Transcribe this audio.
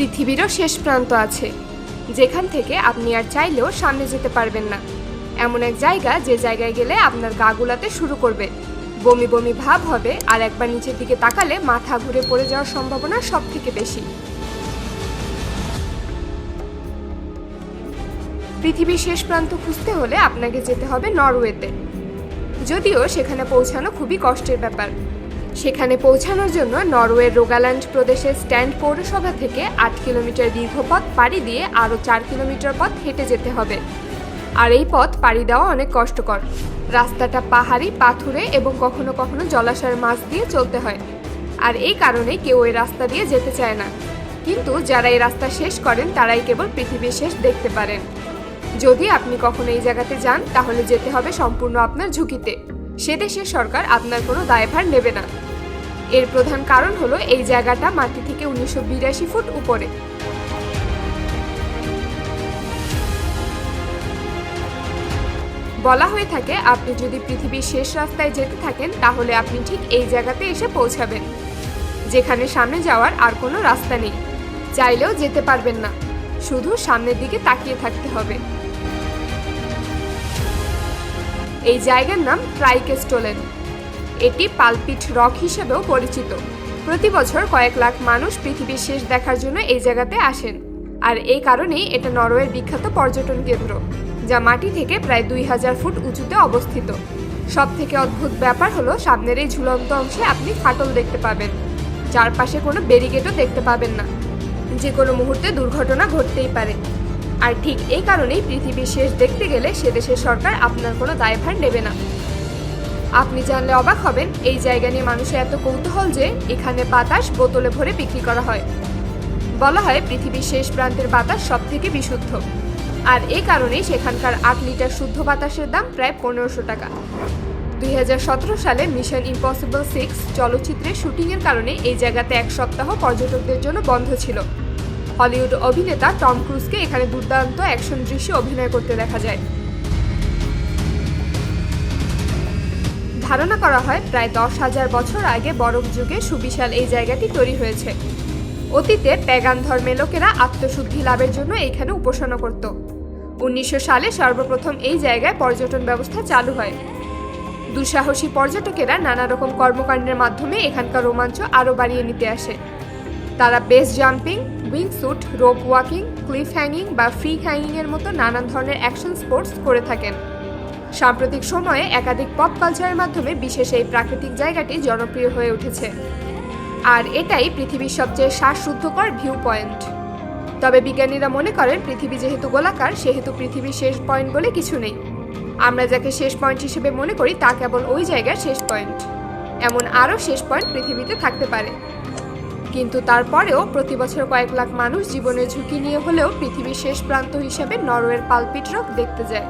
পৃথিবীরও শেষ প্রান্ত আছে, যেখান থেকে আপনি আর চাইলেও সামনে যেতে পারবেন না। এমন এক জায়গা, যে জায়গায় গেলে আপনার গা গুলাতে শুরু করবে, বমি বমি ভাব হবে, আর একবার নিচের দিকে তাকালে মাথা ঘুরে পড়ে যাওয়ার সম্ভাবনা সব থেকে বেশি। পৃথিবীর শেষ প্রান্ত খুঁজতে হলে আপনাকে যেতে হবে নরওয়েতে। যদিও সেখানে পৌঁছানো খুবই কষ্টের ব্যাপার। সেখানে পৌঁছানোর জন্য নরওয়ের রোগাল্যান্ড প্রদেশের স্ট্যান্ড পৌরসভা থেকে 8 কিলোমিটার দীর্ঘ পথ পাড়ি দিয়ে আরও 4 কিলোমিটার পথ হেঁটে যেতে হবে। আর এই পথ পাড়ি দেওয়া অনেক কষ্টকর। রাস্তাটা পাহাড়ি, পাথুরে এবং কখনো কখনো জলাশয়ের মাছ দিয়ে চলতে হয়। আর এই কারণে কেউ এই রাস্তা দিয়ে যেতে চায় না। কিন্তু যারা এই রাস্তা শেষ করেন তারাই কেবল পৃথিবীর শেষ দেখতে পারেন। যদি আপনি কখনো এই জায়গাতে যান, তাহলে যেতে হবে সম্পূর্ণ আপনার ঝুঁকিতে। সে দেশের সরকার আপনার কোনো দায়ভার নেবে না। এর প্রধান কারণ হলো এই জায়গাটা মাটি থেকে 1982 ফুট উপরে। বলা হয়ে থাকে, আপনি যদি পৃথিবীর শেষ রাস্তায় যেতে থাকেন, তাহলে আপনি ঠিক এই জায়গাতে এসে পৌঁছাবেন, যেখানে সামনে যাওয়ার আর কোনো রাস্তা নেই। চাইলেও যেতে পারবেন না, শুধু সামনের দিকে তাকিয়ে থাকতে হবে। এই জায়গার নাম ট্রাইকেস্টোলেন। এটি পালপিট রক হিসেবেও পরিচিত। প্রতি বছর কয়েক লাখ মানুষ পৃথিবীর শেষ দেখার জন্য এই জায়গাতে আসেন। আর এই কারণেই এটা নরওয়ের বিখ্যাত পর্যটন কেন্দ্র, যা মাটি থেকে প্রায় 2000 ফুট উঁচুতে অবস্থিত। সব থেকে অদ্ভুত ব্যাপার হলো, সামনের এই ঝুলন্ত অংশে আপনি ফাটল দেখতে পাবেন। চারপাশে কোনো ব্যারিকেডও দেখতে পাবেন না। যে কোনো মুহূর্তে দুর্ঘটনা ঘটতেই পারে। আর ঠিক এই কারণেই পৃথিবীর শেষ দেখতে গেলে সে দেশের সরকার আপনার কোনো দায়ভার নেবে না। আপনি জানলে অবাক হবেন, এই জায়গা নিয়ে মানুষের এত কৌতূহল যে এখানে বাতাস বোতলে ভরে বিক্রি করা হয়। বলা হয় পৃথিবীর শেষ প্রান্তের বাতাস সব থেকে বিশুদ্ধ। আর এই কারণেই সেখানকার 8 লিটার শুদ্ধ বাতাসের দাম প্রায় 1500 টাকা। 2017 সালে মিশন ইম্পসিবল 6 চলচ্চিত্রের শুটিংয়ের কারণে এই জায়গাতে 1 সপ্তাহ পর্যটকদের জন্য বন্ধ ছিল। হলিউড অভিনেতা টম ক্রুজকে এখানে দুর্দান্ত অ্যাকশন দৃশ্যে অভিনয় করতে দেখা যায়। ধারণা করা হয় প্রায় 10,000 বছর আগে বরফ যুগে সুবিশাল এই জায়গাটি তৈরি হয়েছে। অতীতে প্যাগান ধর্মের লোকেরা আত্মশুদ্ধি লাভের জন্য এখানে উপাসনা করত। 1900 সালে সর্বপ্রথম এই জায়গায় পর্যটন ব্যবস্থা চালু হয়। দুঃসাহসী পর্যটকেরা নানা রকম কর্মকাণ্ডের মাধ্যমে এখানকার রোমাঞ্চ আরও বাড়িয়ে নিতে আসে। তারা base jumping, wingsuit, rope walking, cliff hanging বা ফ্রি হ্যাঙ্গিংয়ের মতো নানান ধরনের অ্যাকশন স্পোর্টস করে থাকেন। সাম্প্রতিক সময়ে একাধিক পপ কালচারের মাধ্যমে বিশেষ এই প্রাকৃতিক জায়গাটি জনপ্রিয় হয়ে উঠেছে। আর এটাই পৃথিবীর সবচেয়ে শ্বাসরুদ্ধকর ভিউ পয়েন্ট। তবে বিজ্ঞানীরা মনে করেন, পৃথিবী যেহেতু গোলাকার, সেহেতু পৃথিবীর শেষ পয়েন্ট বলে কিছু নেই। আমরা যাকে শেষ পয়েন্ট হিসেবে মনে করি, তা কেবল ওই জায়গার শেষ পয়েন্ট। এমন আরও শেষ পয়েন্ট পৃথিবীতে থাকতে পারে। কিন্তু তারপরেও প্রতি বছর কয়েক লাখ মানুষ জীবনের ঝুঁকি নিয়ে হলেও পৃথিবীর শেষ প্রান্ত হিসেবে নরওয়ের পালপিট রক দেখতে যায়।